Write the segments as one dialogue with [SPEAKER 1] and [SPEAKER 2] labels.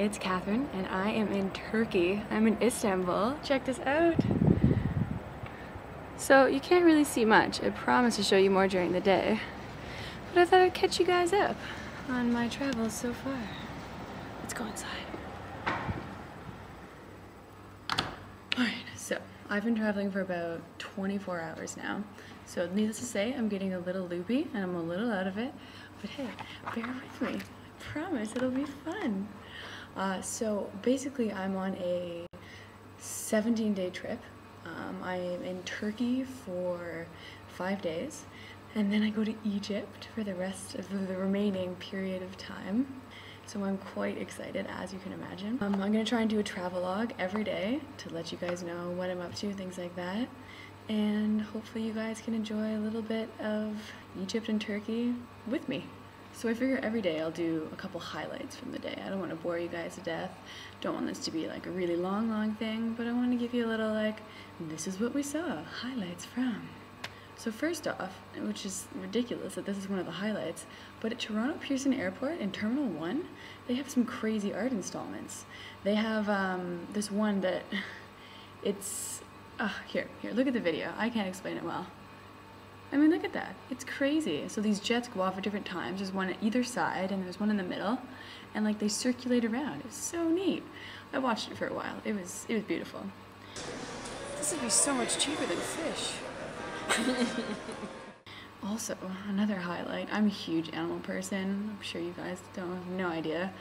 [SPEAKER 1] it's Catherine and I am in Turkey. I'm in Istanbul. Check this out. So you can't really see much. I promise to show you more during the day. But I thought I'd catch you guys up on my travels so far. Let's go inside. Alright, so I've been traveling for about 24 hours now. So needless to say, I'm getting a little loopy and I'm a little out of it. But hey, bear with me. I promise it'll be fun. So basically I'm on a 17-day trip. I am in Turkey for 5 days, and then I go to Egypt for the rest of the remaining period of time. So I'm quite excited, as you can imagine. I'm gonna try and do a travelogue every day to let you guys know what I'm up to, things like that. And hopefully you guys can enjoy a little bit of Egypt and Turkey with me. So I figure every day I'll do a couple highlights from the day. I don't want to bore you guys to death. Don't want this to be like a really long thing, but I want to give you a little like, this is what we saw, highlights from. So first off, which is ridiculous that this is one of the highlights, but at Toronto Pearson Airport in Terminal 1, they have some crazy art installments. They have this one that, it's, here, look at the video. I can't explain it well. I mean, look at that. It's crazy. So these jets go off at different times. There's one at either side, and there's one in the middle, and like they circulate around. It's so neat. I watched it for a while. It was beautiful. This would be so much cheaper than fish. Also, another highlight. I'm a huge animal person. I'm sure you guys don't have no idea.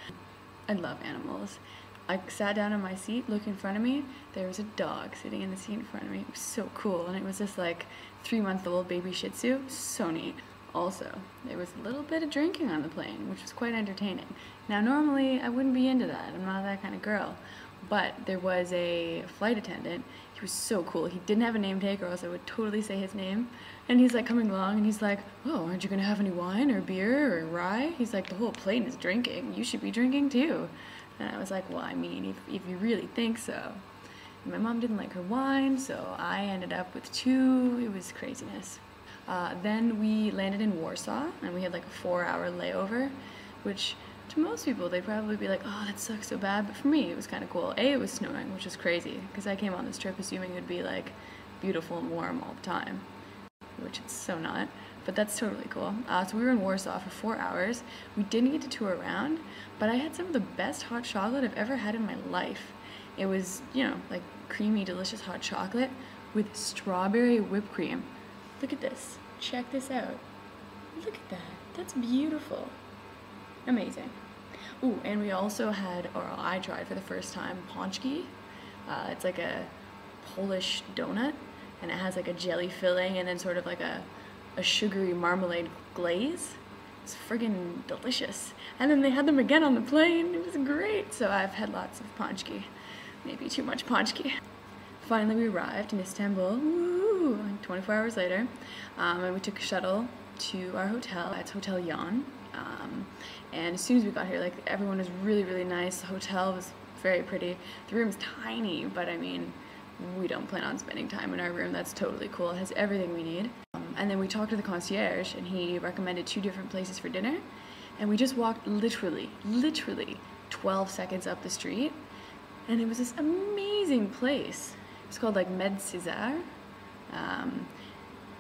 [SPEAKER 1] I love animals. I sat down in my seat, look in front of me, there was a dog sitting in the seat in front of me. It was so cool, and it was this like 3-month-old baby Shih Tzu, so neat. Also, there was a little bit of drinking on the plane, which was quite entertaining. Now normally I wouldn't be into that, I'm not that kind of girl, but there was a flight attendant. He was so cool. He didn't have a name tag or else I would totally say his name. And he's like coming along and he's like, oh, aren't you gonna have any wine or beer or rye? He's like, the whole plane is drinking, you should be drinking too. And I was like, well, I mean, if you really think so. And my mom didn't like her wine, so I ended up with 2. It was craziness. Then we landed in Warsaw, and we had like a 4-hour layover, which to most people, they'd probably be like, oh, that sucks so bad. But for me, it was kind of cool. It was snowing, which was crazy, because I came on this trip assuming it would be like beautiful and warm all the time, which it's so not. But that's totally cool. So we were in Warsaw for 4 hours. We didn't get to tour around, but I had some of the best hot chocolate I've ever had in my life. It was, you know, like creamy, delicious hot chocolate with strawberry whipped cream. Look at this. Check this out. Look at that. That's beautiful. Amazing. Ooh, and we also had, or I tried for the first time, pączki. It's like a Polish donut, and it has like a jelly filling and then sort of like a sugary marmalade glaze. It's friggin' delicious. And then they had them again on the plane. It was great. So I've had lots of pączki. Maybe too much pączki. Finally we arrived in Istanbul, woo, 24 hours later, and we took a shuttle to our hotel. It's Hotel Yan. And as soon as we got here, like, everyone was really nice. The hotel was very pretty. The room's tiny, but I mean, we don't plan on spending time in our room. That's totally cool. It has everything we need. And then we talked to the concierge, and he recommended 2 different places for dinner. And we just walked literally 12 seconds up the street, and it was this amazing place. It's called like Med Cesar, and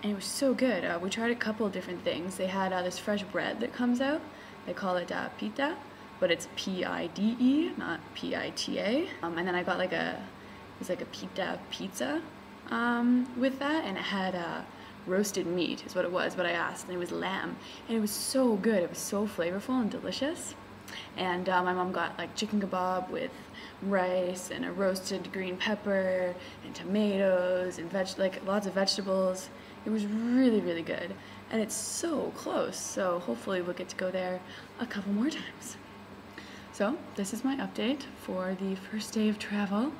[SPEAKER 1] it was so good. We tried a couple of different things. They had this fresh bread that comes out. They call it pita, but it's P-I-D-E, not P-I-T-A. And then I got like it was like a pita pizza with that, and it had roasted meat is what it was, but I asked, and it was lamb, and it was so good. It was so flavorful and delicious. And my mom got like chicken kebab with rice and a roasted green pepper and tomatoes and like lots of vegetables. It was really good, and it's so close, so hopefully we'll get to go there a couple more times. So this is my update for the first day of travel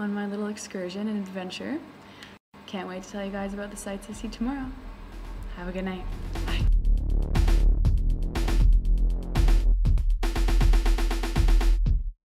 [SPEAKER 1] on my little excursion and adventure. Can't wait to tell you guys about the sights I see tomorrow. Have a good night.